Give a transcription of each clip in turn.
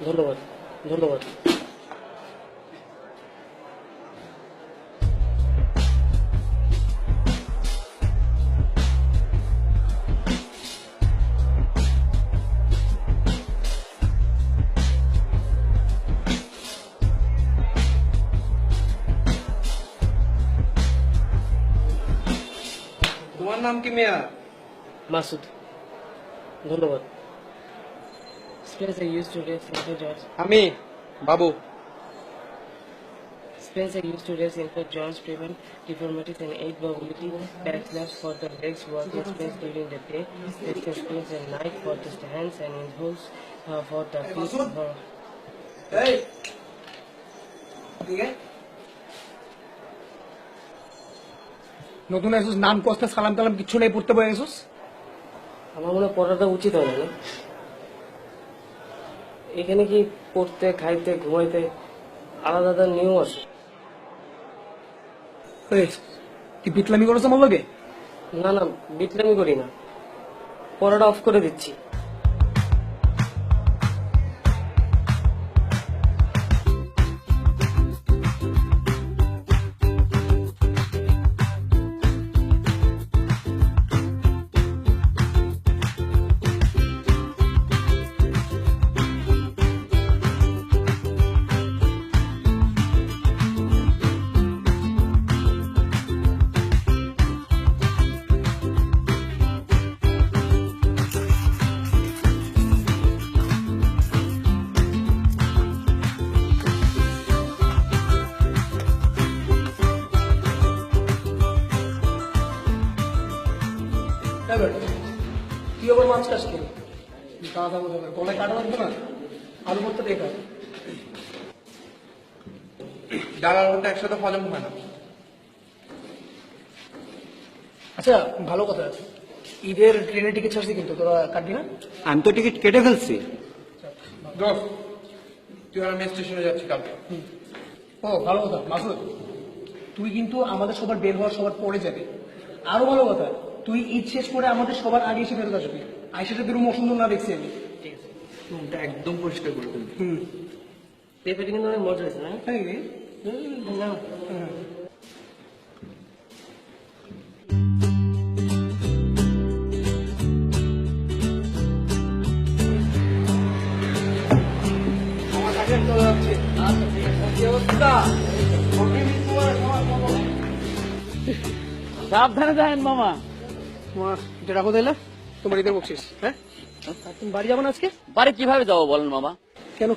ধন্যবাদ, ধন্যবাদ। তোমার নাম কি মিয়া? মাসুদ, ধন্যবাদ। Spencer used to race infant George. আমি বাবু। Spencer used to race infant George, prevent deformities and aid mobility. Backslash for the legs, walking space during the day, resting space at night for the hands and inholes for the feet. For এই ঠিক আছে, নতুন এসেছিস, নাম Costa সালাম টালাম কিচ্ছু নেই, পড়তে বসে এসেছিস। আমার মনে হয় পড়াটা উচিত হয় না। এখানে কি পড়তে, খাইতে, ঘুমাইতে আলাদা আলাদা নিয়ম আছে? এই, তুই বিটলামি করেছ আমার লগে? না না, বিটলামি করি না, পড়াটা অফ করে দিচ্ছি। তুই আবার মাছ চাষ খেলি দাদা বোঝা, গলায় কাটা লাগবে না, আলু ভর্তা দেখা। ডাল আর ভর্তা একসাথে হজম হয় না। আচ্ছা, ভালো কথা আছে, ঈদের ট্রেনের টিকিট ছাড়ছি কিন্তু তোরা কাটবি না? আমি তো টিকিট কেটে ফেলছি। দোস্ত, তুই আর আমি স্টেশনে যাচ্ছি কালকে। ও ভালো কথা মাসুদ, তুই কিন্তু আমাদের সবার বের হওয়ার সবার পরে যাবে। আরো ভালো কথা, তুই ঈদ শেষ করে আমাদের সবার আগে এসে ফেরত আসবি। আইসাটা বেরো অসুন্দর না দেখছি আমি। ঠিক আছে, রুমটা একদম পরিষ্কার করে ফেলবি। পেঁপেটা কিন্তু অনেক মজা হয়েছে না? তাই রে? না, হ্যাঁ। আমার কাছে চলে যাচ্ছে। আচ্ছা ঠিক আছে, কি অবস্থা? সাবধানে যাবেন মামা। তোমার এটা রাখো তাইলে, তোমার ঈদের বকশিস। হ্যাঁ, আর তুমি বাড়ি যাবো না আজকে? বাড়ি কিভাবে যাবো বলেন মামা? কেন?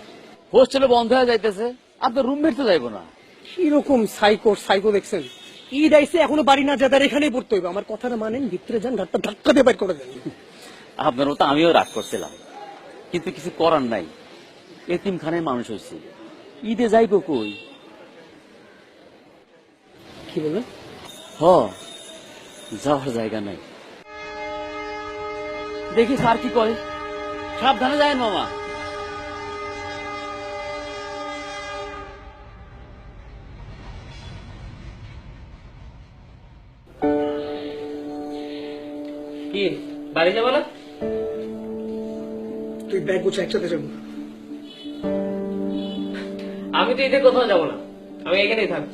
হোস্টেলে বন্ধ হয়ে যাইতেছে, আপনার রুমমেট তো যাইবো না। কিরকম সাইকো দেখছেন? ঈদ আইসে এখনো বাড়ি না যাদের এখানেই পড়তে হইবে। আমার কথাটা মানেন, ভিতরে যান, ঘাটটা ধাক্কা দিয়ে বাইর করে দেন। আপনার মতো আমিও রাগ করছিলাম, কিন্তু কিছু করার নাই, এতিমখানায় মানুষ হয়েছে, ঈদে যাইবো কই? কি বলবেন? হ, যাওয়ার জায়গা নাই। দেখি স্যার কি করে। সাবধানে যাবেন মামা। কি বাড়ি যাবো না? তুই ব্যাগ গুছা, একসাথে যাবো। আমি তো ঈদে কোথাও যাবো না, আমি এখানেই থাকবো।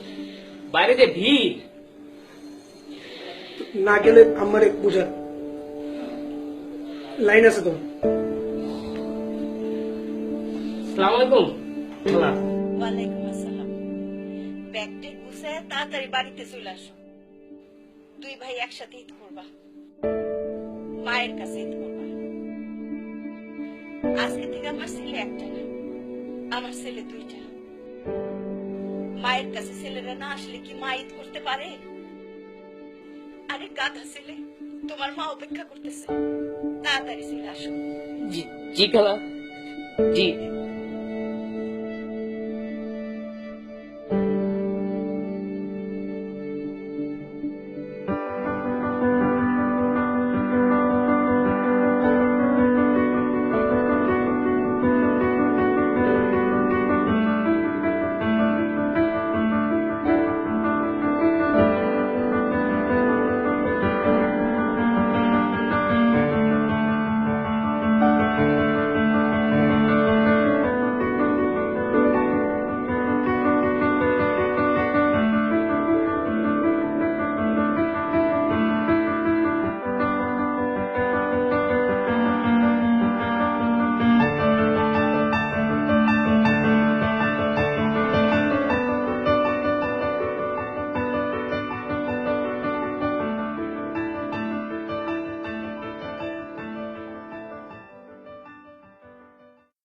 বাইরে যে ভিড়। না গেলে আমার বুঝা লাইন আছে তো। সালাম আলাইকুম। ওয়ালাইকুম আসসালাম। ব্যাগটা গুছায় তাড়াতাড়ি বাড়িতে চলে আসো। দুই ভাই একসাথে ঈদ করবা, মায়ের কাছে ঈদ করবা। আজকে থেকে আমার ছেলে একটা না, আমার ছেলে দুইটা। মায়ের কাছে ছেলেরা না আসলে কি মা ঈদ করতে পারে? আরে গাধা ছেলে, তোমার মা অপেক্ষা করতেছে, তাড়াতাড়ি চলে আসো। জি জি খালা, জি।